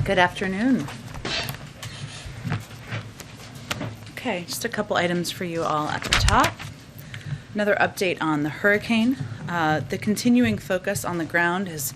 Good afternoon. Okay, just a couple items for you all at the top. Another update on the hurricane. The continuing focus on the ground is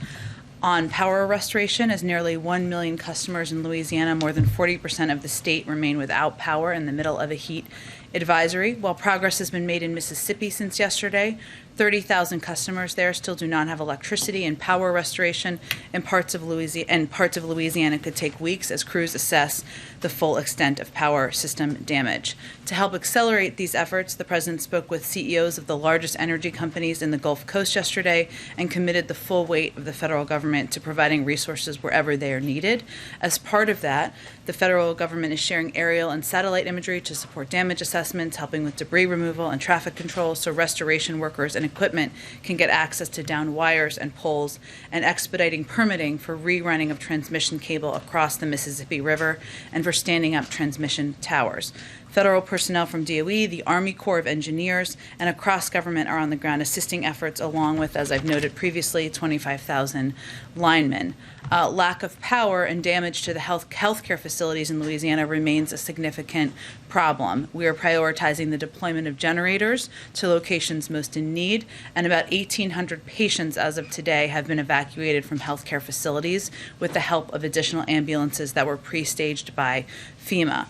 on power restoration, as nearly 1 million customers in Louisiana, more than 40% of the state, remain without power in the middle of a heat advisory. While progress has been made in Mississippi since yesterday, 30,000 customers there still do not have electricity, and power restoration in parts of Louisiana could take weeks as crews assess the full extent of power system damage. To help accelerate these efforts, the President spoke with CEOs of the largest energy companies in the Gulf Coast yesterday and committed the full weight of the federal government to providing resources wherever they are needed. As part of that, the federal government is sharing aerial and satellite imagery to support damage assessments, helping with debris removal and traffic control so restoration workers and equipment can get access to downed wires and poles, and expediting permitting for rerunning of transmission cable across the Mississippi River and for standing up transmission towers. Federal personnel from DOE, the Army Corps of Engineers, and across government are on the ground assisting efforts, along with, as I've noted previously, 25,000 linemen. Lack of power and damage to the healthcare facilities in Louisiana remains a significant problem. We are prioritizing the deployment of generators to locations most in need, and about 1,800 patients as of today have been evacuated from healthcare facilities with the help of additional ambulances that were pre-staged by FEMA.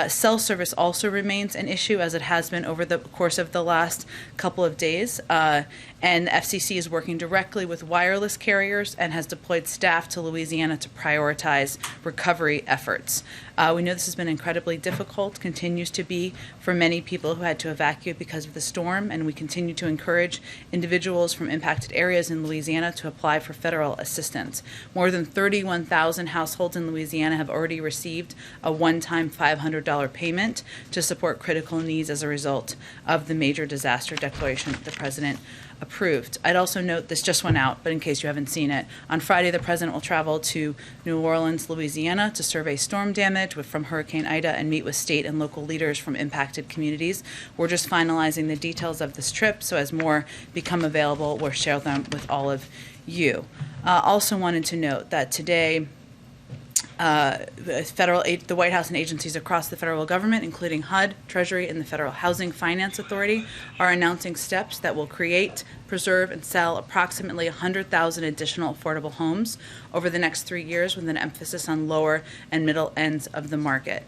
Cell service also remains an issue, as it has been over the course of the last couple of days, and the FCC is working directly with wireless carriers and has deployed staff to Louisiana to prioritize recovery efforts. We know this has been incredibly difficult, continues to be for many people who had to evacuate because of the storm, and we continue to encourage individuals from impacted areas in Louisiana to apply for federal assistance. More than 31,000 households in Louisiana have already received a one-time $500 payment to support critical needs as a result of the major disaster declaration the President approved. I'd also note, this just went out, but in case you haven't seen it, on Friday the President will travel to New Orleans, Louisiana to survey storm damage from Hurricane Ida and meet with state and local leaders from impacted communities. We're just finalizing the details of this trip, so as more become available, we'll share them with all of you. Also wanted to note that today, the White House and agencies across the federal government, including HUD, Treasury, and the Federal Housing Finance Authority, are announcing steps that will create, preserve, and sell approximately 100,000 additional affordable homes over the next 3 years, with an emphasis on lower and middle ends of the market.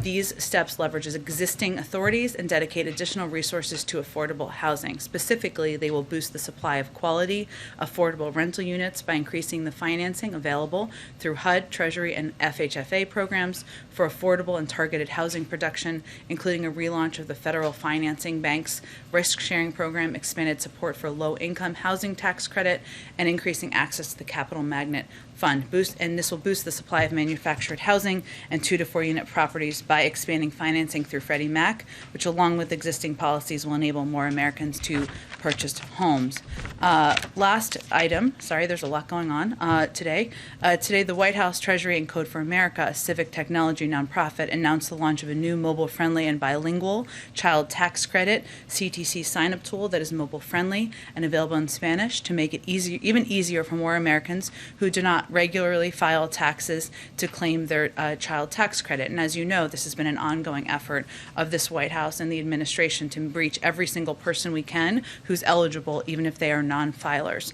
These steps leverage existing authorities and dedicate additional resources to affordable housing. Specifically, they will boost the supply of quality, affordable rental units by increasing the financing available through HUD, Treasury, and FHFA programs for affordable and targeted housing production, including a relaunch of the Federal Financing Bank's risk-sharing program, expanded support for low-income housing tax credit, and increasing access to the Capital Magnet Fund. This will boost the supply of manufactured housing and 2 to 4 unit properties by expanding financing through Freddie Mac, which, along with existing policies, will enable more Americans to purchase homes. Last item, sorry, there's a lot going on today. Today, the White House, Treasury, and Code for America, a civic technology nonprofit, announced the launch of a new mobile-friendly and bilingual child tax credit CTC sign-up tool that is mobile-friendly and available in Spanish to make it even easier for more Americans who do not regularly file taxes to claim their child tax credit. And as you know, this has been an ongoing effort of this White House and the administration to reach every single person we can who's eligible, even if they are non-filers.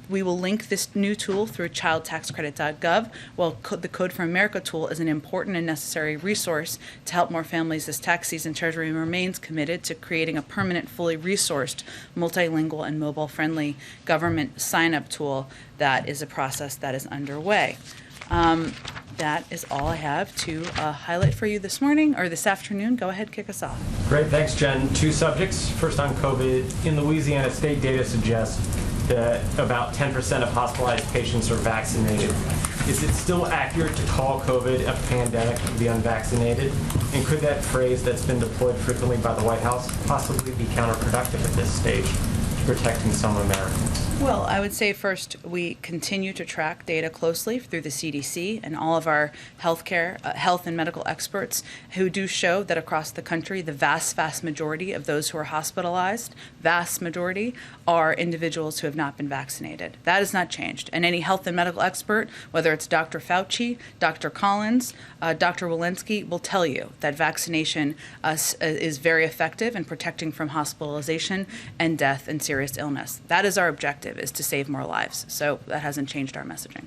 We will link this new tool through childtaxcredit.gov, while the Code for America tool is an important and necessary resource to help more families this tax season. Treasury remains committed to creating a permanent, fully resourced, multilingual, and mobile-friendly government sign-up tool. That is a process that is underway. That is all I have to highlight for you this morning, or this afternoon. Go ahead, kick us off. Great, thanks, Jen. 2 subjects. First on COVID. In Louisiana, state data suggests that about 10% of hospitalized patients are vaccinated. Is it still accurate to call COVID a pandemic of the unvaccinated? And could that phrase that's been deployed frequently by the White House possibly be counterproductive at this stage to protecting some Americans? Well, I would say first, we continue to track data closely through the CDC and all of our health and medical experts who do show that across the country, the vast majority of those who are hospitalized, vast majority, are individuals who have not been vaccinated. That has not changed. And any health and medical expert, whether it's Dr. Fauci, Dr. Collins, Dr. Walensky, will tell you that vaccination is very effective in protecting from hospitalization and death and serious illness. That is our objective, is to save more lives. So that hasn't changed our messaging.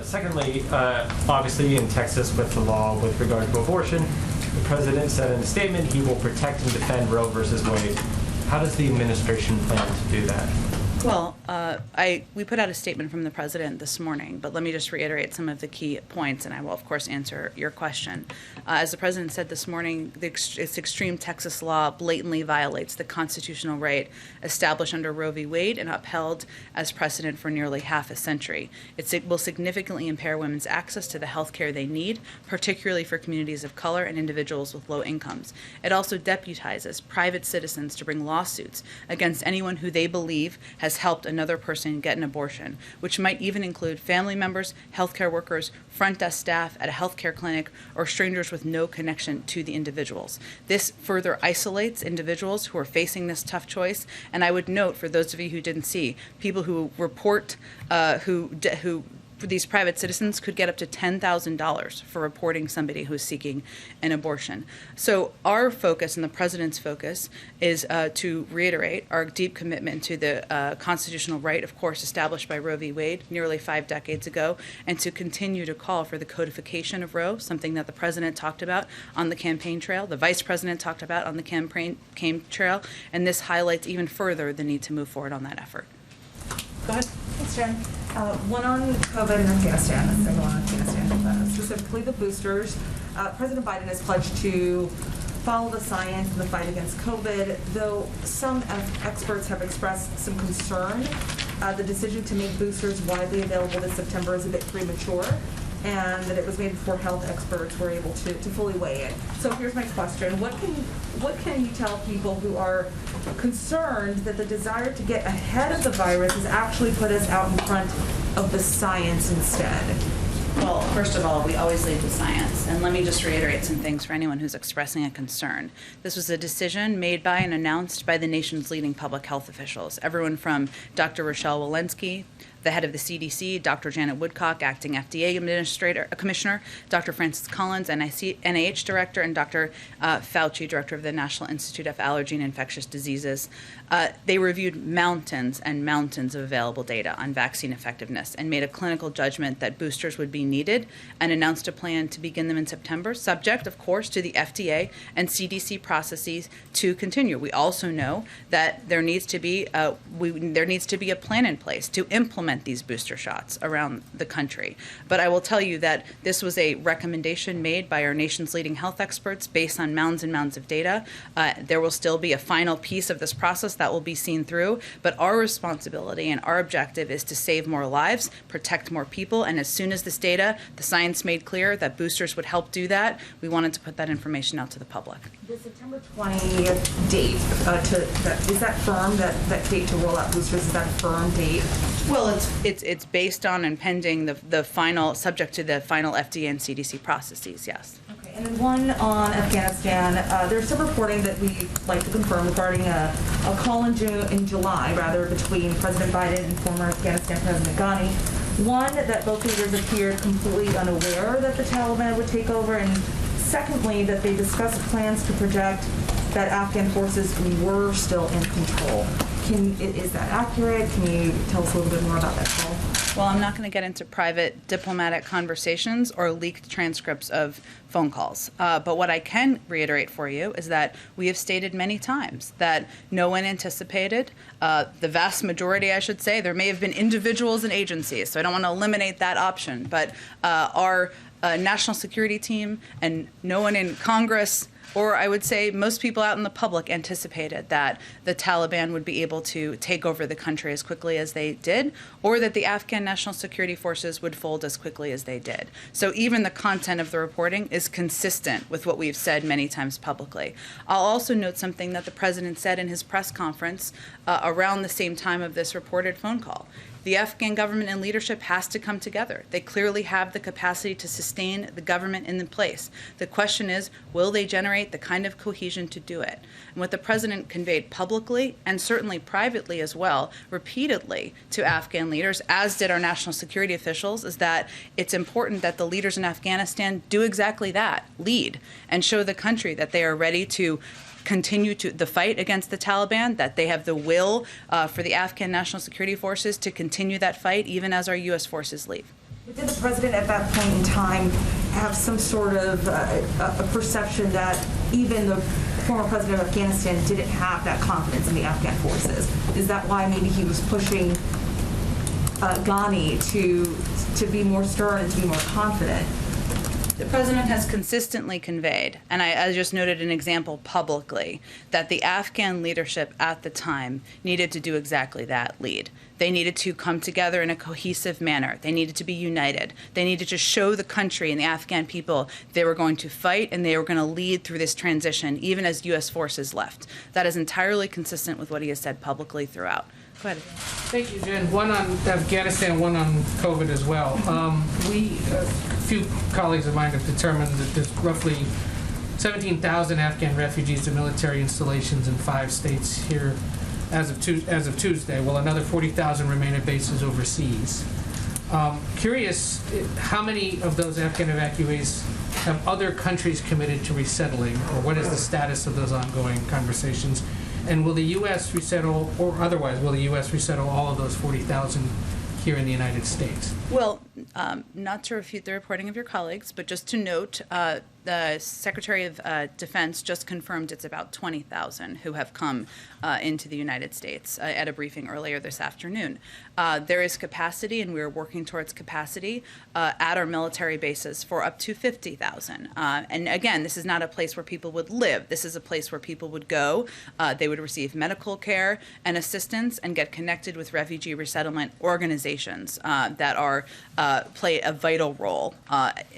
Secondly, obviously in Texas with the law with regard to abortion, the president said in a statement he will protect and defend Roe versus Wade. How does the administration plan to do that? Well, we put out a statement from the president this morning, but let me just reiterate some of the key points, and I will, of course, answer your question. As the president said this morning, its extreme Texas law blatantly violates the constitutional right established under Roe v. Wade and upheld as precedent for nearly half a century. It will significantly impair women's access to the health care they need, particularly for communities of color and individuals with low incomes. It also deputizes private citizens to bring lawsuits against anyone who they believe has helped another person get an abortion, which might even include family members, healthcare workers, front desk staff at a healthcare clinic, or strangers with no connection to the individuals. This further isolates individuals who are facing this tough choice. And I would note, for those of you who didn't see, people who report who these private citizens could get up to $10,000 for reporting somebody who's seeking an abortion. So our focus and the president's focus is to reiterate our deep commitment to the constitutional right, of course, established by Roe v. Wade nearly 5 decades ago, and to continue to call for the codification of Roe, something that the president talked about on the campaign trail, the vice president talked about on the campaign trail, and this highlights even further the need to move forward on that effort. Go ahead. Thanks, Jen. One on COVID and Afghanistan, the second one on Afghanistan, specifically the boosters. President Biden has pledged to follow the science in the fight against COVID, though some experts have expressed some concern. The decision to make boosters widely available this September is a bit premature, and that it was made before health experts were able to fully weigh it. So here's my question. What can you tell people who are concerned that the desire to get ahead of the virus has actually put us out in front of the science instead? Well, first of all, we always lead with science. And let me just reiterate some things for anyone who's expressing a concern. This was a decision made by and announced by the nation's leading public health officials, everyone from Dr. Rochelle Walensky, the head of the CDC, Dr. Janet Woodcock, acting FDA commissioner, Dr. Francis Collins, NIH director, and Dr. Fauci, director of the National Institute of Allergy and Infectious Diseases. They reviewed mountains and mountains of available data on vaccine effectiveness and made a clinical judgment that boosters would be needed and announced a plan to begin them in September, subject, of course, to the FDA and CDC processes to continue. We also know that there needs to be a plan in place to implement these booster shots around the country. But I will tell you that this was a recommendation made by our nation's leading health experts based on mounds and mounds of data. There will still be a final piece of this process that will be seen through, but our responsibility and our objective is to save more lives, protect more people, and as soon as this data, the science made clear that boosters would help do that, we wanted to put that information out to the public. The September 20th date, is that firm, that date to roll out boosters, is that a firm date? Well, it's based on and pending the final, subject to the final FDA and CDC processes, yes. Okay, and then one on Afghanistan. There's some reporting that we'd like to confirm regarding a call in July, between President Biden and former Afghanistan President Ghani. One, that both leaders appeared completely unaware that the Taliban would take over, and secondly, that they discussed plans to project that Afghan forces were still in control. Is that accurate? Can you tell us a little bit more about that call? Well, I'm not going to get into private diplomatic conversations or leaked transcripts of phone calls. But what I can reiterate for you is that we have stated many times that no one anticipated, the vast majority, I should say, there may have been individuals and agencies, so I don't want to eliminate that option, but our national security team and no one in Congress Or I would say most people out in the public anticipated that the Taliban would be able to take over the country as quickly as they did, or that the Afghan National Security Forces would fold as quickly as they did. So even the content of the reporting is consistent with what we've said many times publicly. I'll also note something that the president said in his press conference around the same time of this reported phone call. The Afghan government and leadership has to come together. They clearly have the capacity to sustain the government in place. The question is, will they generate the kind of cohesion to do it? And what the president conveyed publicly, and certainly privately as well, repeatedly to Afghan leaders, as did our national security officials, is that it's important that the leaders in Afghanistan do exactly that, lead, and show the country that they are ready to continue to the fight against the Taliban, that they have the will for the Afghan National Security Forces to continue that fight even as our U.S. forces leave. Did the president at that point in time have some sort of a perception that even the former president of Afghanistan didn't have that confidence in the Afghan forces? Is that why maybe he was pushing Ghani to be more stern and to be more confident? The president has consistently conveyed, and I just noted an example publicly, that the Afghan leadership at the time needed to do exactly that, lead. They needed to come together in a cohesive manner. They needed to be united. They needed to show the country and the Afghan people they were going to fight and they were going to lead through this transition, even as U.S. forces left. That is entirely consistent with what he has said publicly throughout. Go ahead. Thank you, Jen. One on Afghanistan, one on COVID as well. A few colleagues of mine have determined that there's roughly 17,000 Afghan refugees to military installations in 5 states here as of Tuesday, while another 40,000 remain at bases overseas. Curious, how many of those Afghan evacuees have other countries committed to resettling, or what is the status of those ongoing conversations? And will the U.S. resettle, or otherwise, will the U.S. resettle all of those 40,000 here in the United States? Well, not to refute the reporting of your colleagues, but just to note, the Secretary of Defense just confirmed it's about 20,000 who have come into the United States at a briefing earlier this afternoon. There is capacity, and we are working towards capacity at our military bases for up to 50,000. And again, this is not a place where people would live. This is a place where people would go. They would receive medical care and assistance and get connected with refugee resettlement organizations that are play a vital role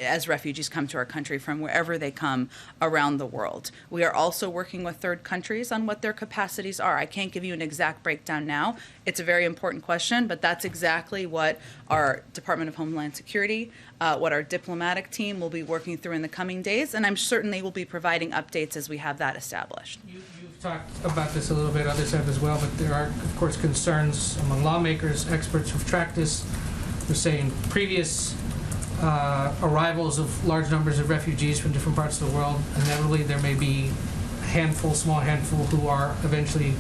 as refugees come to our country from wherever they come around the world. We are also working with third countries on what their capacities are. I can't give you an exact breakdown now. It's a very important question, but that's exactly what our Department of Homeland Security, what our diplomatic team will be working through in the coming days, and I'm certain they will be providing updates as we have that established. You've talked about this a little bit, others have as well, but there are, of course, concerns among lawmakers, experts who've tracked this. They're saying previous arrivals of large numbers of refugees from different parts of the world, inevitably there may be a handful, small handful, who are eventually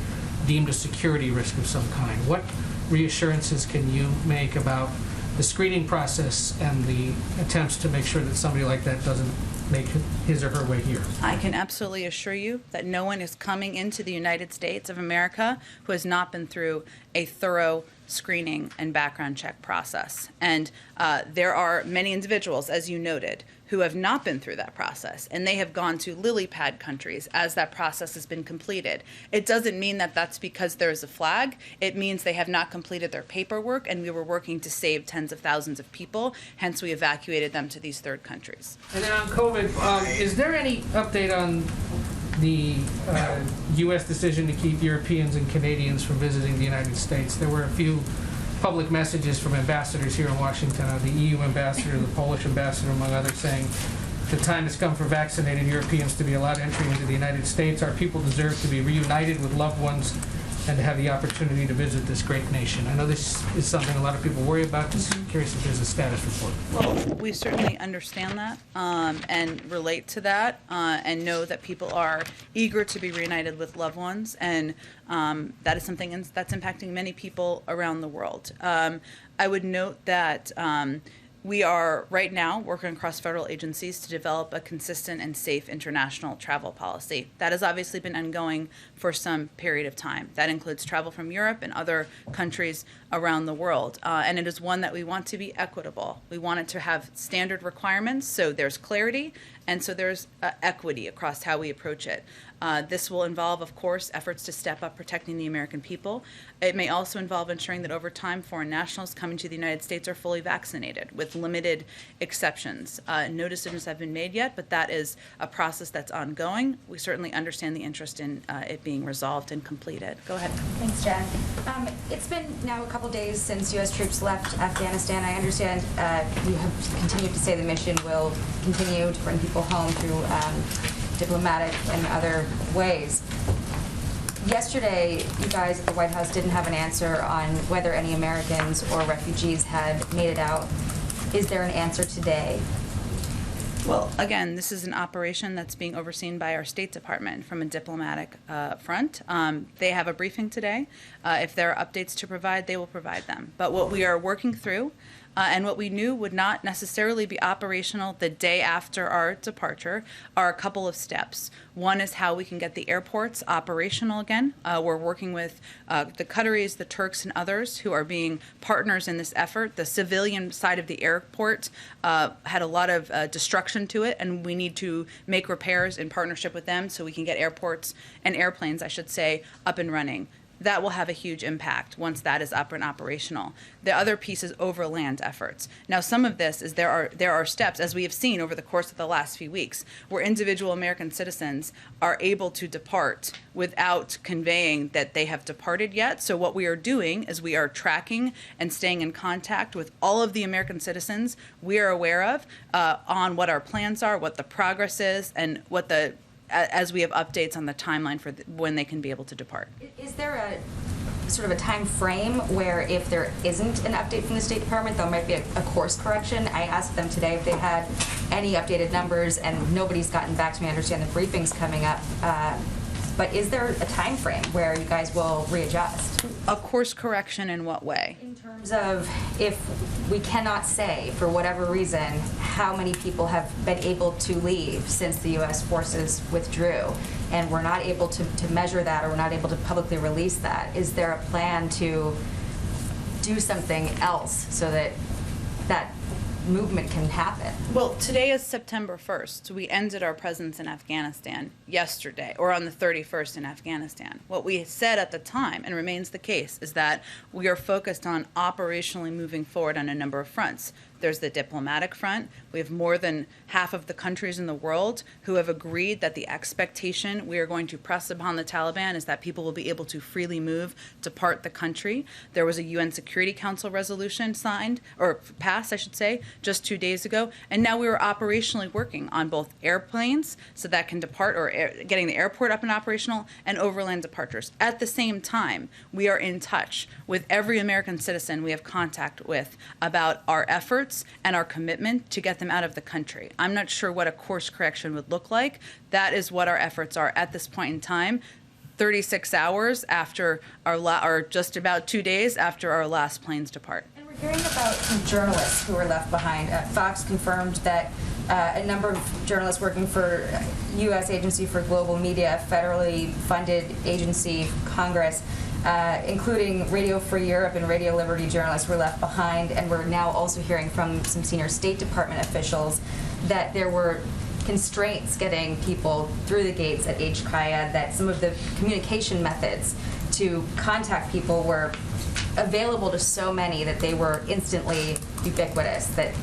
deemed a security risk of some kind. What reassurances can you make about the screening process and the attempts to make sure that somebody like that doesn't make his or her way here? I can absolutely assure you that no one is coming into the United States of America who has not been through a thorough screening and background check process. And there are many individuals, as you noted, who have not been through that process, and they have gone to lily pad countries as that process has been completed. It doesn't mean that that's because there's a flag. It means they have not completed their paperwork, and we were working to save tens of thousands of people, hence we evacuated them to these third countries. And then on COVID, is there any update on the U.S. decision to keep Europeans and Canadians from visiting the United States? There were a few public messages from ambassadors here in Washington, the EU ambassador, the Polish ambassador, among others, saying the time has come for vaccinated Europeans to be allowed entry into the United States. Our people deserve to be reunited with loved ones and to have the opportunity to visit this great nation. I know this is something a lot of people worry about. Just curious if there's a status report. Well, we certainly understand that and relate to that and know that people are eager to be reunited with loved ones, and that is something that's impacting many people around the world. I would note that We are right now working across federal agencies to develop a consistent and safe international travel policy. That has obviously been ongoing for some period of time. That includes travel from Europe and other countries around the world. And it is one that we want to be equitable. We want it to have standard requirements so there's clarity and so there's equity across how we approach it. This will involve, of course, efforts to step up protecting the American people. It may also involve ensuring that over time foreign nationals coming to the United States are fully vaccinated with limited exceptions. No decisions have been made yet, but that is a process that's ongoing. We certainly understand the interest in it being resolved and completed. Go ahead. Thanks, Jen. It's been now a couple days since U.S. troops left Afghanistan. I understand you have continued to say the mission will continue to bring people home through diplomatic and other ways. Yesterday, you guys at the White House didn't have an answer on whether any Americans or refugees had made it out. Is there an answer today? Well, again, this is an operation that's being overseen by our State Department from a diplomatic front. They have a briefing today. If there are updates to provide, they will provide them. But what we are working through and what we knew would not necessarily be operational the day after our departure are a couple of steps. One is how we can get the airports operational again. We're working with the Qataris, the Turks, and others who are being partners in this effort. The civilian side of the airport had a lot of destruction to it, and we need to make repairs in partnership with them so we can get airports and airplanes, I should say, up and running. That will have a huge impact once that is up and operational. The other piece is overland efforts. Now, some of this is there are steps, as we have seen over the course of the last few weeks, where individual American citizens are able to depart without conveying that they have departed yet. So what we are doing is we are tracking and staying in contact with all of the American citizens we are aware of on what our plans are, what the progress is, and what the as we have updates on the timeline for when they can be able to depart. Is there a sort of a time frame where if there isn't an update from the State Department, there might be a course correction? I asked them today if they had any updated numbers, and nobody's gotten back to me. I understand the briefing's coming up. But is there a time frame where you guys will readjust? A course correction in what way? In terms of if we cannot say, for whatever reason, how many people have been able to leave since the U.S. forces withdrew, and we're not able to measure that, or we're not able to publicly release that, is there a plan to do something else so that that movement can happen? Well, today is September 1st. So we ended our presence in Afghanistan yesterday, or on the 31st in Afghanistan. What we said at the time, and remains the case, is that we are focused on operationally moving forward on a number of fronts. There's the diplomatic front. We have more than half of the countries in the world who have agreed that the expectation we are going to press upon the Taliban is that people will be able to freely move, depart the country. There was a UN Security Council resolution signed, or passed, I should say, just 2 days ago. And now we are operationally working on both airplanes, so that can depart, or getting the airport up and operational, and overland departures. At the same time, we are in touch with every American citizen we have contact with about our efforts and our commitment to get them out of the country. I'm not sure what a course correction would look like. That is what our efforts are at this point in time, 36 hours after or just about 2 days after our last planes depart. And we're hearing about some journalists who were left behind. Fox confirmed that a number of journalists working for U.S. Agency for Global Media, federally funded agency, Congress, including Radio Free Europe and Radio Liberty journalists, were left behind. And we're now also hearing from some senior State Department officials that there were constraints getting people through the gates at HKIA, that some of the communication methods to contact people were available to so many that they were instantly ubiquitous, that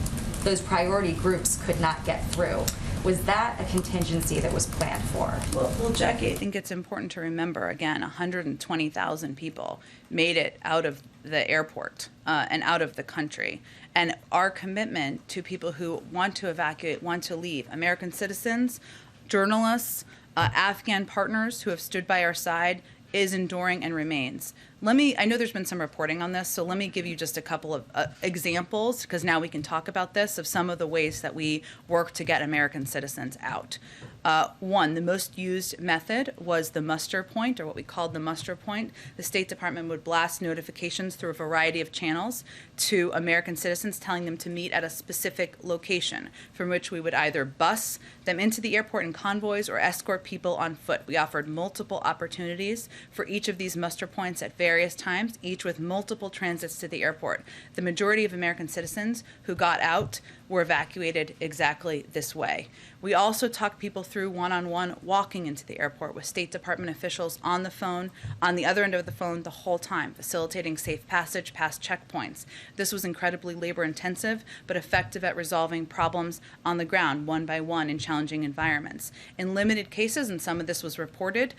those priority groups could not get through. Was that a contingency that was planned for? Well, Jackie, I think it's important to remember, again, 120,000 people made it out of the airport and out of the country. And our commitment to people who want to evacuate, want to leave, American citizens, journalists, Afghan partners who have stood by our side, is enduring and remains. I know there's been some reporting on this, so let me give you just a couple of examples, because now we can talk about this, of some of the ways that we work to get American citizens out. One, the most used method was the muster point, or what we called the muster point. The State Department would blast notifications through a variety of channels to American citizens telling them to meet at a specific location, from which we would either bus them into the airport in convoys or escort people on foot. We offered multiple opportunities for each of these muster points at various times, each with multiple transits to the airport. The majority of American citizens who got out were evacuated exactly this way. We also talked people through one-on-one walking into the airport with State Department officials on the phone, on the other end of the phone the whole time, facilitating safe passage past checkpoints. This was incredibly labor-intensive, but effective at resolving problems on the ground, one by one, in challenging environments. In limited cases, and some of this was reported,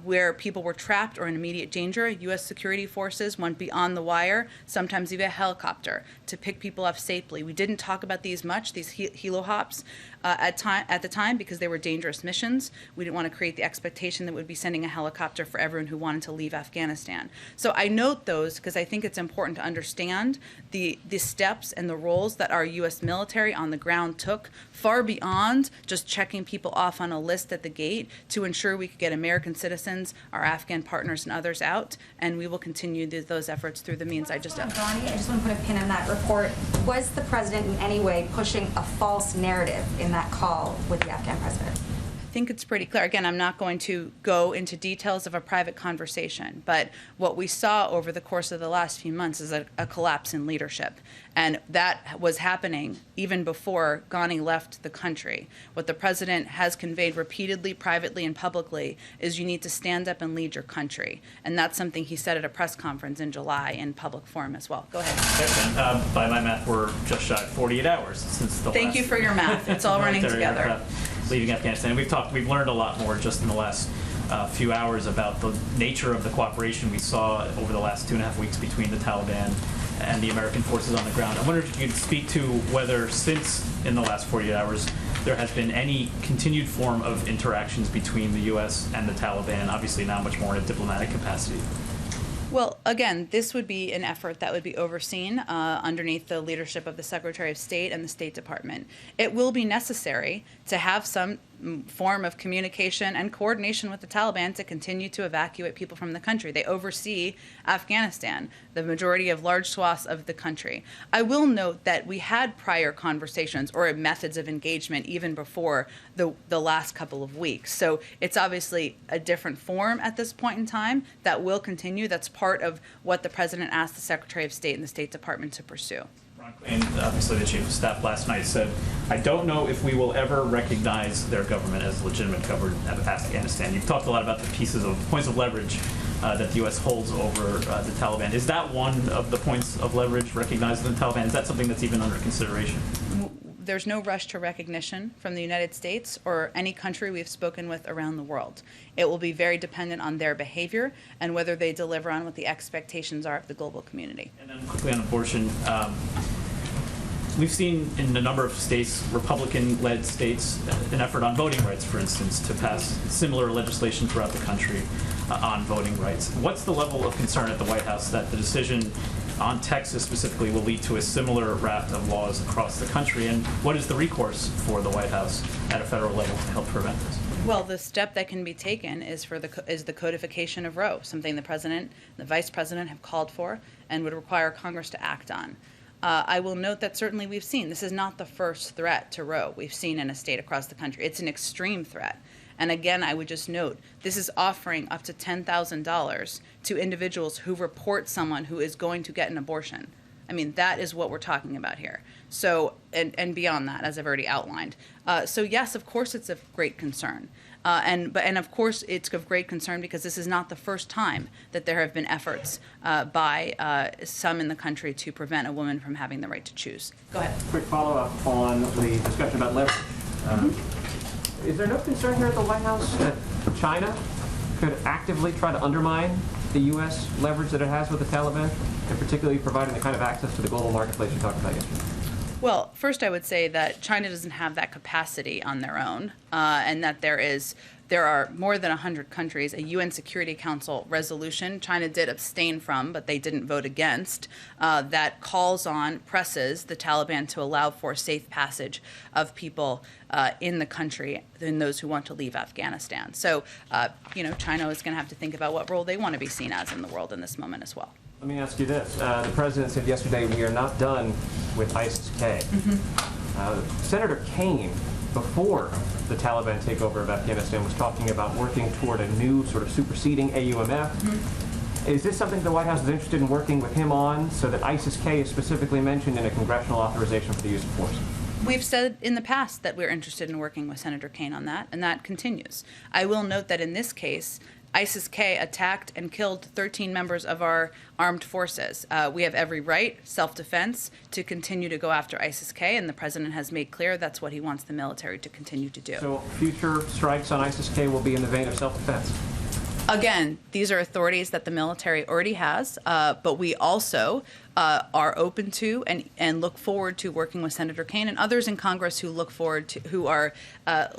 where people were trapped or in immediate danger, U.S. security forces went beyond the wire, sometimes via helicopter, to pick people up safely. We didn't talk about these helo hops, at the time, because they were dangerous missions. We didn't want to create the expectation that we'd be sending a helicopter for everyone who wanted to leave Afghanistan. So I note those because I think it's important to understand the steps and the roles that our U.S. military on the ground took, far beyond just checking people off on a list at the gate, to ensure we could get American citizens, our Afghan partners, and others out. And we will continue those efforts through the means I just outlined. I just want to put a pin in that report. Was the president in any way pushing a false narrative in that call with the Afghan president? I think it's pretty clear. Again, I'm not going to go into details of a private conversation, but what we saw over the course of the last few months is a collapse in leadership. And that was happening even before Ghani left the country. What the president has conveyed repeatedly, privately, and publicly is you need to stand up and lead your country. And that's something he said at a press conference in July in public forum as well. Go ahead. By my math, we're just shy of 48 hours since the Thank last you for your math. It's all running military together. aircraft leaving Afghanistan. We've learned a lot more just in the last few hours about the nature of the cooperation we saw over the last 2.5 weeks between the Taliban and the American forces on the ground. I wonder if you could speak to whether, since in the last 48 hours, there has been any continued form of interactions between the U.S. and the Taliban, obviously now much more in a diplomatic capacity. Well, again, this would be an effort that would be overseen underneath the leadership of the Secretary of State and the State Department. It will be necessary to have some form of communication and coordination with the Taliban to continue to evacuate people from the country. They oversee Afghanistan, the majority of large swaths of the country. I will note that we had prior conversations or methods of engagement even before the last couple of weeks. So it's obviously a different form at this point in time that will continue. That's part of what the President asked the Secretary of State and the State Department to pursue. And obviously the Chief of Staff last night said, I don't know if we will ever recognize their government as legitimate government of Afghanistan. You've talked a lot about the points of leverage that the U.S. holds over the Taliban. Is that one of the points of leverage, recognizing the Taliban? Is that something that's even under consideration? There's no rush to recognition from the United States or any country we've spoken with around the world. It will be very dependent on their behavior and whether they deliver on what the expectations are of the global community. And then quickly on abortion, we've seen in a number of states, Republican-led states, an effort on voting rights, for instance, to pass similar legislation throughout the country on voting rights. What's the level of concern at the White House that the decision on Texas specifically will lead to a similar raft of laws across the country? And what is the recourse for the White House at a federal level to help prevent this? Well, the step that can be taken is the codification of Roe, something the President and the Vice President have called for and would require Congress to act on. I will note that certainly we've seen, this is not the first threat to Roe we've seen in a state across the country. It's an extreme threat. And again, I would just note, this is offering up to $10,000 to individuals who report someone who is going to get an abortion. I mean, that is what we're talking about here. So, and beyond that, as I've already outlined. So yes, of course it's of great concern. And of course it's of great concern because this is not the first time that there have been efforts by some in the country to prevent a woman from having the right to choose. Go ahead. Quick follow-up on the discussion about leverage. Is there no concern here at the White House that China could actively try to undermine the U.S. leverage that it has with the Taliban, and particularly providing the kind of access to the global marketplace you talked about yesterday? Well, first I would say that China doesn't have that capacity on their own, and that there there are more than 100 countries, a UN Security Council resolution China did abstain from, but they didn't vote against, that presses the Taliban to allow for safe passage of people in the country and those who want to leave Afghanistan. So, China is going to have to think about what role they want to be seen as in the world in this moment as well. Let me ask you this. The president said yesterday, we are not done with ISIS-K. Senator Kaine, before the Taliban takeover of Afghanistan, was talking about working toward a new sort of superseding AUMF. Is this something the White House is interested in working with him on, so that ISIS-K is specifically mentioned in a congressional authorization for the use of force? We've said in the past that we're interested in working with Senator Kaine on that, and that continues. I will note that in this case, ISIS-K attacked and killed 13 members of our armed forces. We have every right, self-defense, to continue to go after ISIS-K, and the president has made clear that's what he wants the military to continue to do. So future strikes on ISIS-K will be in the vein of self-defense? Again, these are authorities that the military already has, but we also are open to and look forward to working with Senator Kaine and others in Congress who who are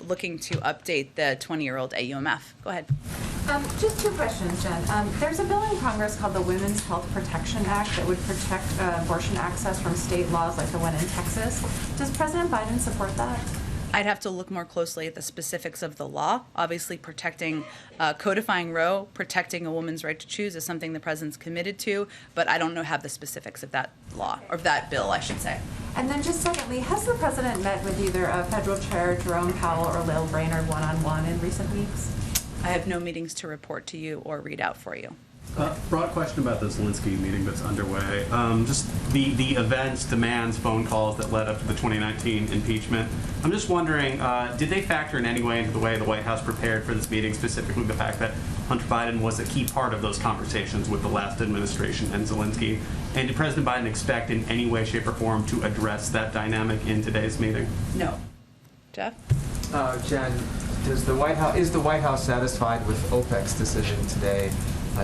looking to update the 20-year-old AUMF. Go ahead. Just two questions, Jen. There's a bill in Congress called the Women's Health Protection Act that would protect abortion access from state laws like the one in Texas. Does President Biden support that? I'd have to look more closely at the specifics of the law. Obviously, codifying Roe, protecting a woman's right to choose is something the president's committed to, but I don't have the specifics of that law, or that bill, I should say. And then just secondly, has the president met with either Federal Chair Jerome Powell or Lael Brainerd one-on-one in recent weeks? I have no meetings to report to you or read out for you. Broad question about the Zelensky meeting that's underway. Just the events, demands, phone calls that led up to the 2019 impeachment. I'm just wondering, did they factor in any way into the way the White House prepared for this meeting, specifically the fact that Hunter Biden was a key part of those conversations with the last administration and Zelensky? And did President Biden expect in any way, shape, or form to address that dynamic in today's meeting? No. Jeff? Jen, is the White House satisfied with OPEC's decision today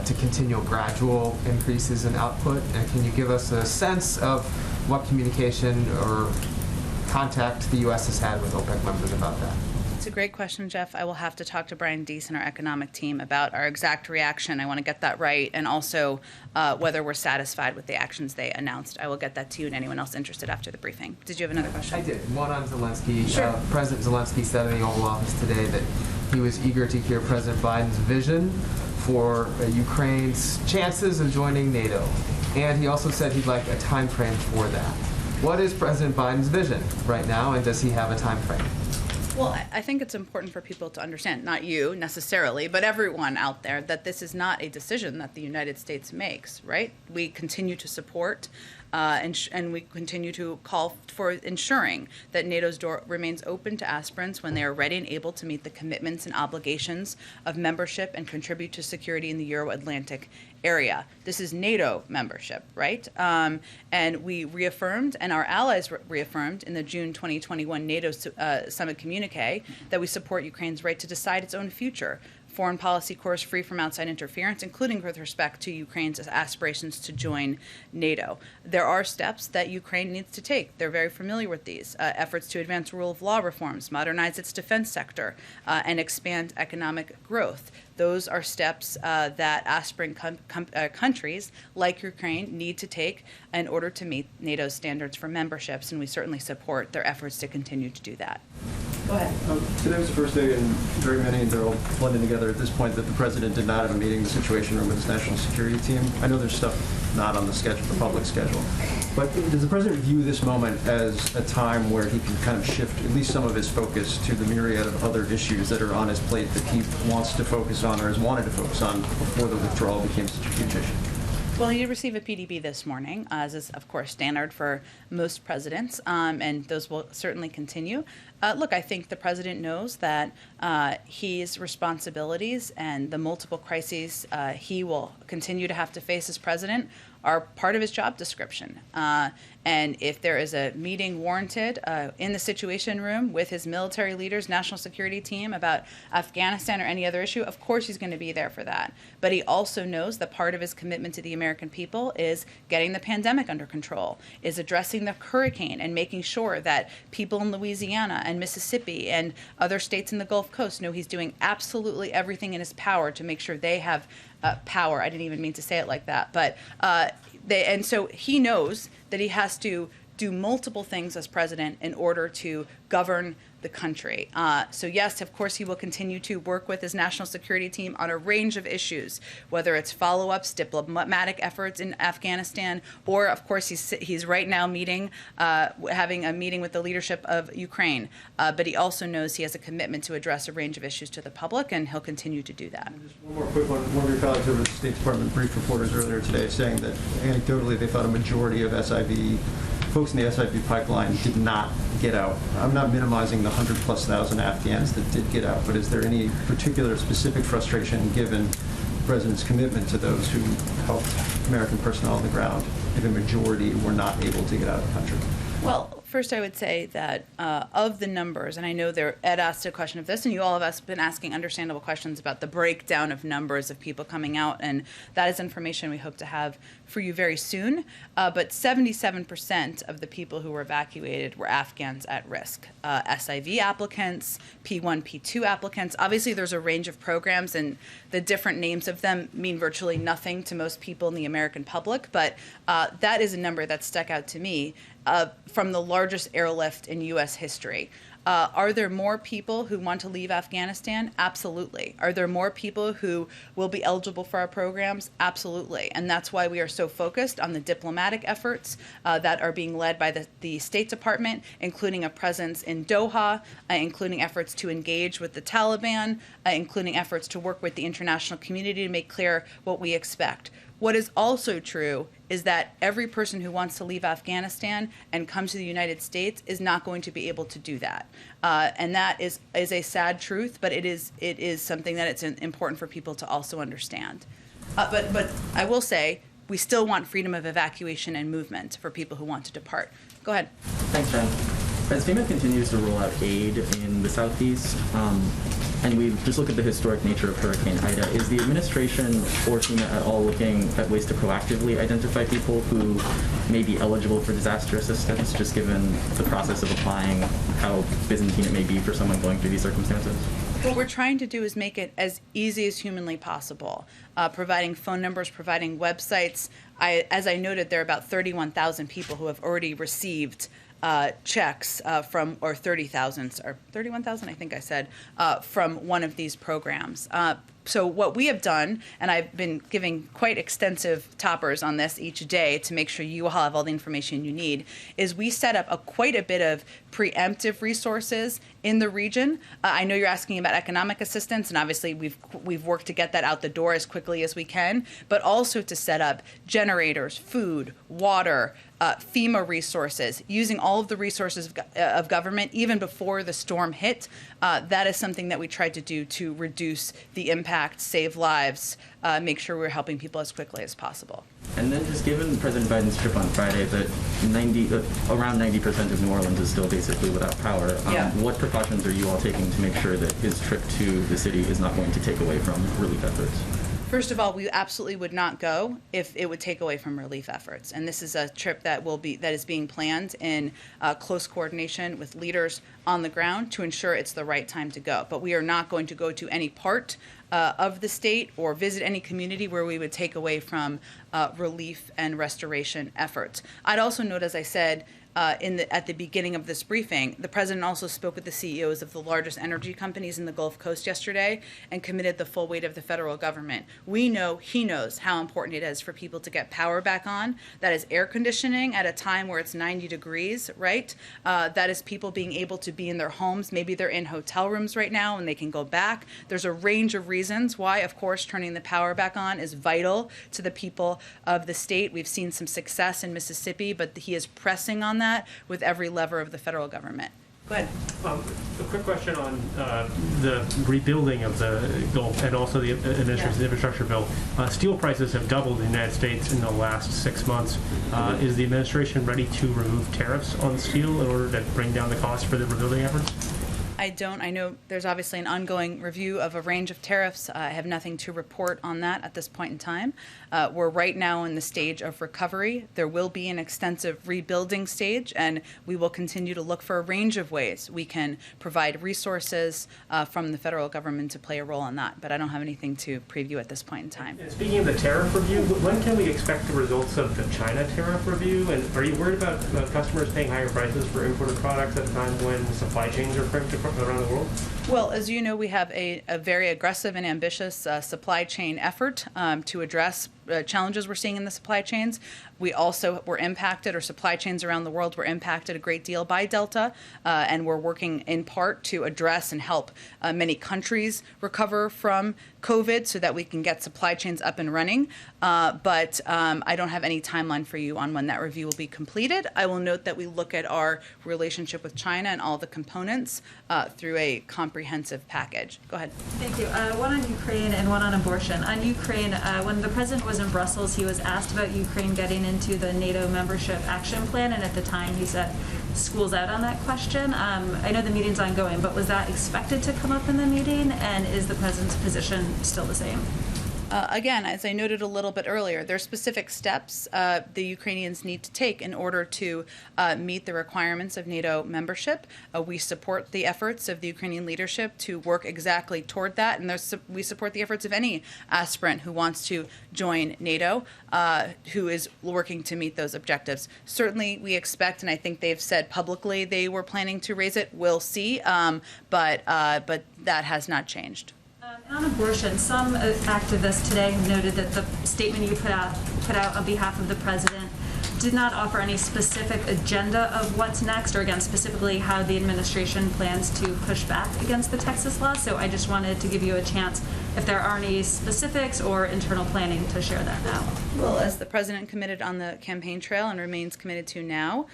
to continue gradual increases in output? And can you give us a sense of what communication or contact the U.S. has had with OPEC members about that? It's a great question, Jeff. I will have to talk to Brian Deese and our economic team about our exact reaction. I want to get that right, and also whether we're satisfied with the actions they announced. I will get that to you and anyone else interested after the briefing. Did you have another question? I did. One on Zelensky. Sure. President Zelensky said in the Oval Office today that he was eager to hear President Biden's vision for Ukraine's chances of joining NATO. And he also said he'd like a time frame for that. What is President Biden's vision right now, and does he have a time frame? Well, I think it's important for people to understand, not you necessarily, but everyone out there, that this is not a decision that the United States makes, right? We continue to support and we continue to call for ensuring that NATO's door remains open to aspirants when they are ready and able to meet the commitments and obligations of membership and contribute to security in the Euro-Atlantic area. This is NATO membership, right? And we reaffirmed, and our allies reaffirmed in the June 2021 NATO summit communique that we support Ukraine's right to decide its own future. Foreign policy course free from outside interference, including with respect to Ukraine's aspirations to join NATO. There are steps that Ukraine needs to take. They're very familiar with these efforts to advance rule of law reforms, modernize its defense sector, and expand economic growth. Those are steps that aspirant countries like Ukraine need to take in order to meet NATO's standards for memberships, and we certainly support their efforts to continue to do that. Go ahead. Today was the first day, and very many, and they're all blending together at this point, that the president did not have a meeting in the Situation Room with his national security team. I know there's stuff not on the schedule, the public schedule, but does the president view this moment as a time where he can kind of shift at least some of his focus to the myriad of other issues that are on his plate that he wants to focus on or has wanted to focus on before the withdrawal became such a huge issue? Well, he did receive a PDB this morning, as is, of course, standard for most presidents, and those will certainly continue. Look, I think the president knows that his responsibilities and the multiple crises he will continue to have to face as president are part of his job description. And if there is a meeting warranted in the Situation Room with his military leaders, national security team about Afghanistan or any other issue, of course he's going to be there for that. But he also knows that part of his commitment to the American people is getting the pandemic under control, is addressing the hurricane and making sure that people in Louisiana and Mississippi and other states in the Gulf Coast know he's doing absolutely everything in his power to make sure they have power. I didn't even mean to say it like that, but and so he knows that he has to do multiple things as president in order to govern the country. So yes, of course, he will continue to work with his national security team on a range of issues, whether it's follow-ups, diplomatic efforts in Afghanistan, or of course, he's right now having a meeting with the leadership of Ukraine. But he also knows he has a commitment to address a range of issues to the public, and he'll continue to do that. Just one more quick one. One of your colleagues over at the State Department briefed reporters earlier today saying that anecdotally they thought a majority of folks in the SIV pipeline did not get out. I'm not minimizing the 100,000+ Afghans that did get out, but is there any particular specific frustration given the President's commitment to those who helped American personnel on the ground if a majority were not able to get out of the country? Well, first I would say that of the numbers, and I know Ed asked a question of this, and you all have been asking understandable questions about the breakdown of numbers of people coming out, and that is information we hope to have for you very soon. But 77% of the people who were evacuated were Afghans at risk. SIV applicants, P1, P2 applicants. Obviously, there's a range of programs, and the different names of them mean virtually nothing to most people in the American public, but that is a number that stuck out to me from the largest airlift in U.S. history. Are there more people who want to leave Afghanistan? Absolutely. Are there more people who will be eligible for our programs? Absolutely. And that's why we are so focused on the diplomatic efforts that are being led by the State Department, including a presence in Doha, including efforts to engage with the Taliban, including efforts to work with the international community to make clear what we expect. What is also true is that every person who wants to leave Afghanistan and come to the United States is not going to be able to do that. And that is a sad truth, but it is something that it's important for people to also understand. But I will say, we still want freedom of evacuation and movement for people who want to depart. Go ahead. Thanks, Jen. As FEMA continues to roll out aid in the Southeast, and we just look at the historic nature of Hurricane Ida, is the administration or FEMA at all looking at ways to proactively identify people who may be eligible for disaster assistance, just given the process of applying, how Byzantine it may be for someone going through these circumstances? What we're trying to do is make it as easy as humanly possible, providing phone numbers, providing websites. As I noted, there are about 31,000 people who have already received checks from, or 30,000, or 31,000, I think I said, from one of these programs. So what we have done, and I've been giving quite extensive toppers on this each day to make sure you all have all the information you need, is we set up quite a bit of preemptive resources in the region. I know you're asking about economic assistance, and obviously we've worked to get that out the door as quickly as we can, but also to set up generators, food, water, FEMA resources, using all of the resources of government even before the storm hit. That is something that we tried to do to reduce the impact, save lives, make sure we're helping people as quickly as possible. And then just given President Biden's trip on Friday that around 90% of New Orleans is still basically without power, what precautions are you all taking to make sure that his trip to the city is not going to take away from relief efforts? First of all, we absolutely would not go if it would take away from relief efforts. And this is a trip that is being planned in close coordination with leaders on the ground to ensure it's the right time to go. But we are not going to go to any part of the state or visit any community where we would take away from relief and restoration efforts. I'd also note, as I said, at the beginning of this briefing, the president also spoke with the CEOs of the largest energy companies in the Gulf Coast yesterday and committed the full weight of the federal government. We know he knows how important it is for people to get power back on. That is air conditioning at a time where it's 90 degrees, right? That is people being able to be in their homes. Maybe they're in hotel rooms right now and they can go back. There's a range of reasons why, of course, turning the power back on is vital to the people of the state. We've seen some success in Mississippi, but he is pressing on that with every lever of the federal government. Go ahead. A quick question on the rebuilding of the Gulf and also the administration's infrastructure bill. Steel prices have doubled in the United States in the last 6 months. Is the administration ready to remove tariffs on steel in order to bring down the cost for the rebuilding efforts? I don't. I know there's obviously an ongoing review of a range of tariffs. I have nothing to report on that at this point in time. We're right now in the stage of recovery. There will be an extensive rebuilding stage, and we will continue to look for a range of ways we can provide resources from the federal government to play a role in that. But I don't have anything to preview at this point in time. And speaking of the tariff review, when can we expect the results of the China tariff review? And are you worried about customers paying higher prices for imported products at a time when supply chains are crimped around the world? Well, as you know, we have a very aggressive and ambitious supply chain effort to address challenges we're seeing in the supply chains. We also were impacted, or supply chains around the world were impacted a great deal by Delta, and we're working in part to address and help many countries recover from COVID so that we can get supply chains up and running. But I don't have any timeline for you on when that review will be completed. I will note that we look at our relationship with China and all the components through a comprehensive package. Go ahead. Thank you. One on Ukraine and one on abortion. On Ukraine, when the president was in Brussels, he was asked about Ukraine getting into the NATO membership action plan, and at the time he said school's out on that question. I know the meeting's ongoing, but was that expected to come up in the meeting, and is the president's position still the same? Again, as I noted a little bit earlier, there are specific steps the Ukrainians need to take in order to meet the requirements of NATO membership. We support the efforts of the Ukrainian leadership to work exactly toward that, and we support the efforts of any aspirant who wants to join NATO, who is working to meet those objectives. Certainly, we expect, and I think they've said publicly they were planning to raise it. We'll see, but that has not changed. On abortion, some activists today have noted that the statement you put out on behalf of the president did not offer any specific agenda of what's next, or again, specifically how the administration plans to push back against the Texas law. So I just wanted to give you a chance if there are any specifics or internal planning to share that now. Well, as the president committed on the campaign trail and remains committed to now,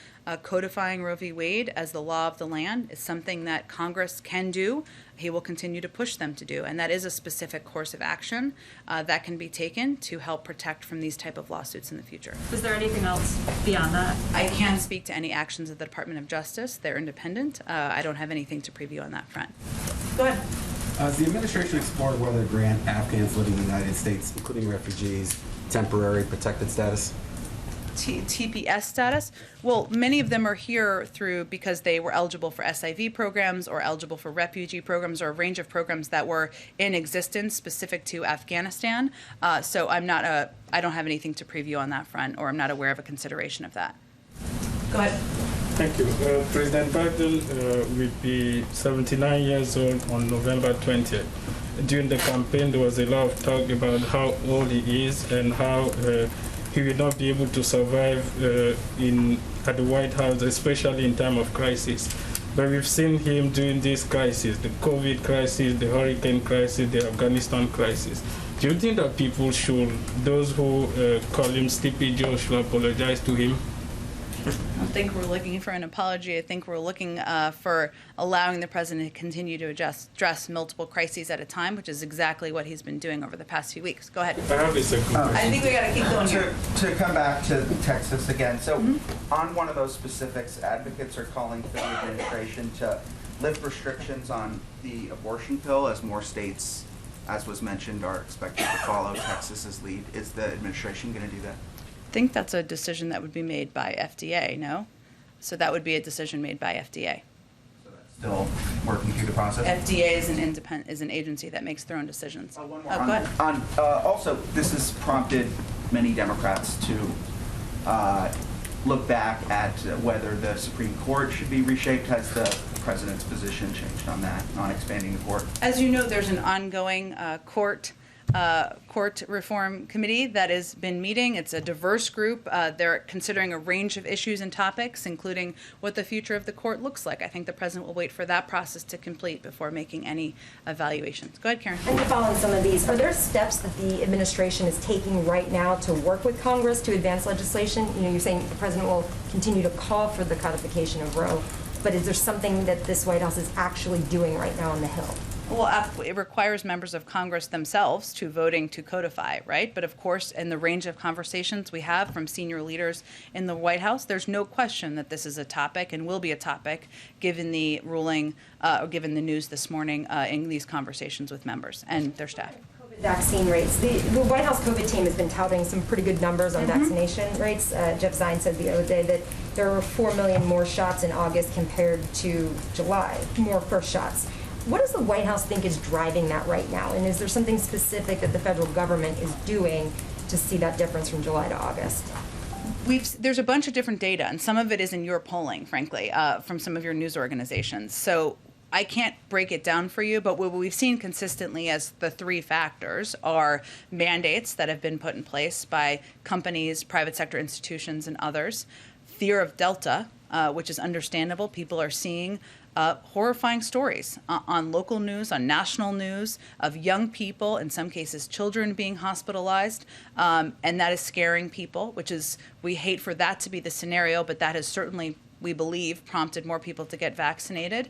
codifying Roe v. Wade as the law of the land is something that Congress can do. He will continue to push them to do, and that is a specific course of action that can be taken to help protect from these type of lawsuits in the future. Is there anything else beyond that? I can't speak to any actions of the Department of Justice. They're independent. I don't have anything to preview on that front. Go ahead. Has the administration explored whether to grant Afghans living in the United States, including refugees, temporary protected status? TPS status? Well, many of them are here because they were eligible for SIV programs or eligible for refugee programs or a range of programs that were in existence specific to Afghanistan. So I don't have anything to preview on that front, or I'm not aware of a consideration of that. Go ahead. Thank you. President Biden will be 79 years old on November 20th. During the campaign, there was a lot of talk about how old he is and how he will not be able to survive at the White House, especially in time of crisis. But we've seen him during this crisis, the COVID crisis, the hurricane crisis, the Afghanistan crisis. Do you think that people those who call him Sleepy Joe, should apologize to him? I don't think we're looking for an apology. I think we're looking for allowing the president to continue to address multiple crises at a time, which is exactly what he's been doing over the past few weeks. Go ahead. I think we got to keep going here. To come back to Texas again, so on one of those specifics, advocates are calling for the administration to lift restrictions on the abortion pill as more states, as was mentioned, are expected to follow Texas's lead. Is the administration going to do that? I think that's a decision that would be made by FDA, no? So that would be a decision made by FDA. So that's still working through the process? FDA is an agency that makes their own decisions. One more. Go ahead. Also, this has prompted many Democrats to look back at whether the Supreme Court should be reshaped. Has the president's position changed on that, on expanding the court? As you know, there's an ongoing court reform committee that has been meeting. It's a diverse group. They're considering a range of issues and topics, including what the future of the court looks like. I think the president will wait for that process to complete before making any evaluations. Go ahead, Karen. And to follow some of these, are there steps that the administration is taking right now to work with Congress to advance legislation? You know, you're saying the president will continue to call for the codification of Roe, but is there something that this White House is actually doing right now on the Hill? Well, it requires members of Congress themselves to voting to codify, right? But of course, in the range of conversations we have from senior leaders in the White House, there's no question that this is a topic and will be a topic given the ruling or given the news this morning in these conversations with members and their staff. Vaccine rates. The White House COVID team has been touting some pretty good numbers on vaccination rates. Jeff Zients said the other day that there were 4 million more shots in August compared to July, more first shots. What does the White House think is driving that right now? And is there something specific that the federal government is doing to see that difference from July to August? There's a bunch of different data, and some of it is in your polling, frankly, from some of your news organizations. So I can't break it down for you, but what we've seen consistently as the three factors are mandates that have been put in place by companies, private sector institutions, and others, fear of Delta, which is understandable. People are seeing horrifying stories on local news, on national news, of young people, in some cases children being hospitalized, and that is scaring people, which is, we hate for that to be the scenario, but that has certainly, we believe, prompted more people to get vaccinated.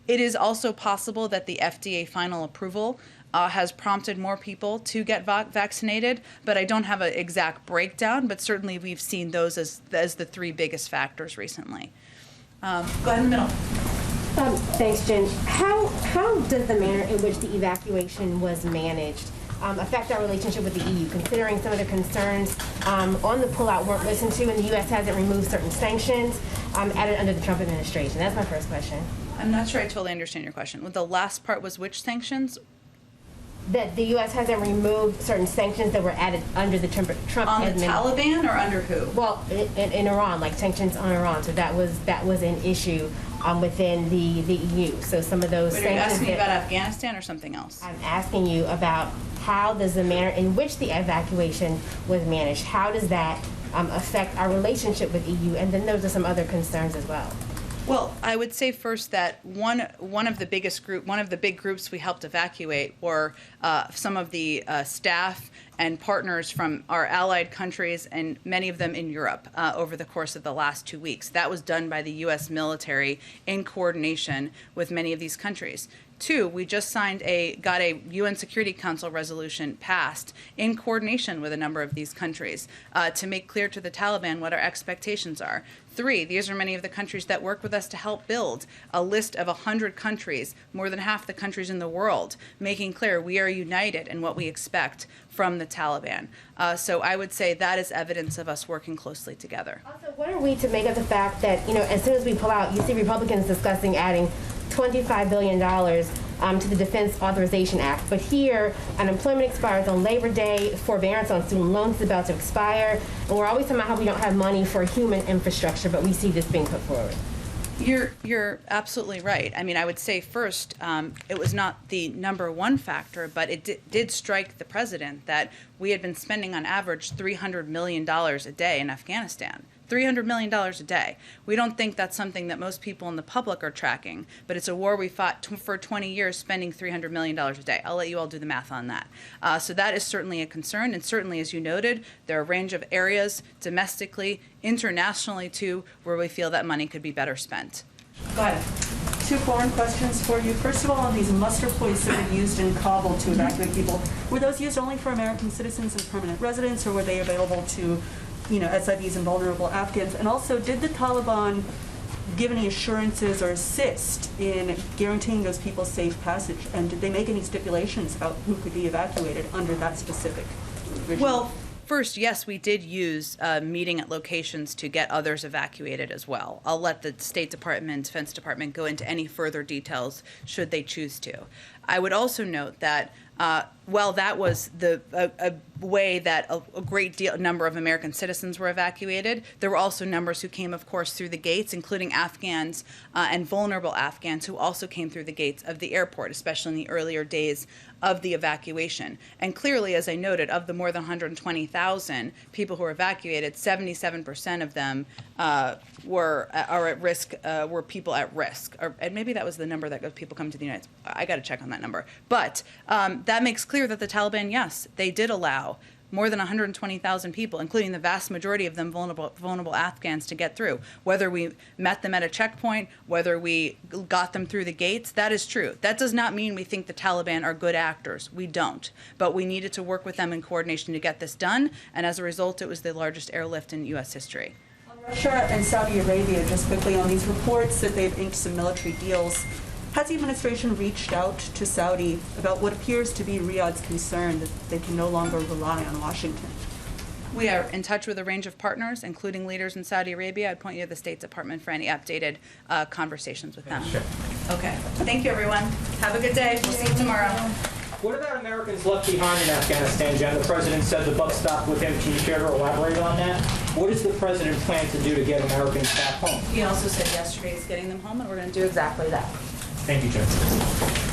It is also possible that the FDA final approval has prompted more people to get vaccinated, but I don't have an exact breakdown, but certainly we've seen those as the three biggest factors recently. Go ahead in the middle. Thanks, Jen. How does the manner in which the evacuation was managed affect our relationship with the EU, considering some of the concerns on the pullout weren't listened to, and the U.S. hasn't removed certain sanctions added under the Trump administration? That's my first question. I'm not sure I totally understand your question. The last part was which sanctions? That the U.S. hasn't removed certain sanctions that were added under the Trump administration. On the Taliban or under who? Well, in Iran, like sanctions on Iran. So that was an issue within the EU. So some of those sanctions. Are you asking me about Afghanistan or something else? I'm asking you about how does the manner in which the evacuation was managed, how does that affect our relationship with EU? And then those are some other concerns as well. Well, I would say first that one of the big groups we helped evacuate were some of the staff and partners from our allied countries, and many of them in Europe over the course of the last 2 weeks. That was done by the U.S. military in coordination with many of these countries. Two, we just got a UN Security Council resolution passed in coordination with a number of these countries to make clear to the Taliban what our expectations are. Three, these are many of the countries that work with us to help build a list of 100 countries, more than half the countries in the world, making clear we are united in what we expect from the Taliban. So I would say that is evidence of us working closely together. Also, what are we to make of the fact that, as soon as we pull out, you see Republicans discussing adding $25 billion to the Defense Authorization Act. But here, unemployment expires on Labor Day, forbearance on student loans is about to expire, and we're always talking about how we don't have money for human infrastructure, but we see this being put forward. You're absolutely right. I mean, I would say first, it was not the number one factor, but it did strike the president that we had been spending on average $300 million a day in Afghanistan. $300 million a day. We don't think that's something that most people in the public are tracking, but it's a war we fought for 20 years, spending $300 million a day. I'll let you all do the math on that. So that is certainly a concern, and certainly, as you noted, there are a range of areas, domestically, internationally too, where we feel that money could be better spent. Go ahead. Two foreign questions for you. First of all, these muster points that were used in Kabul to evacuate people, were those used only for American citizens and permanent residents, or were they available to SIVs and vulnerable Afghans? And also, did the Taliban give any assurances or assist in guaranteeing those people safe passage? And did they make any stipulations about who could be evacuated under that specific regime? Well, first, yes, we did use meeting at locations to get others evacuated as well. I'll let the State Department, Defense Department go into any further details should they choose to. I would also note that while that was a way that a great number of American citizens were evacuated, there were also numbers who came, of course, through the gates, including Afghans and vulnerable Afghans who also came through the gates of the airport, especially in the earlier days of the evacuation. And clearly, as I noted, of the more than 120,000 people who were evacuated, 77% of them were at risk, were people at risk. And maybe that was the number that people come to the United States. I got to check on that number. But that makes clear that the Taliban, yes, they did allow more than 120,000 people, including the vast majority of them vulnerable Afghans, to get through. Whether we met them at a checkpoint, whether we got them through the gates, that is true. That does not mean we think the Taliban are good actors. We don't. But we needed to work with them in coordination to get this done, and as a result, it was the largest airlift in U.S. history. Russia and Saudi Arabia, just quickly on these reports that they've inked some military deals. Has the administration reached out to Saudi about what appears to be Riyadh's concern that they can no longer rely on Washington? We are in touch with a range of partners, including leaders in Saudi Arabia. I'd point you to the State Department for any updated conversations with them. Okay. Thank you, everyone. Have a good day. We'll see you tomorrow. What about Americans left behind in Afghanistan, Jen? The president said the buck stopped with him. Can you care to elaborate on that? What does the president plan to do to get Americans back home? He also said yesterday he's getting them home, and we're going to do exactly that. Thank you, Jen.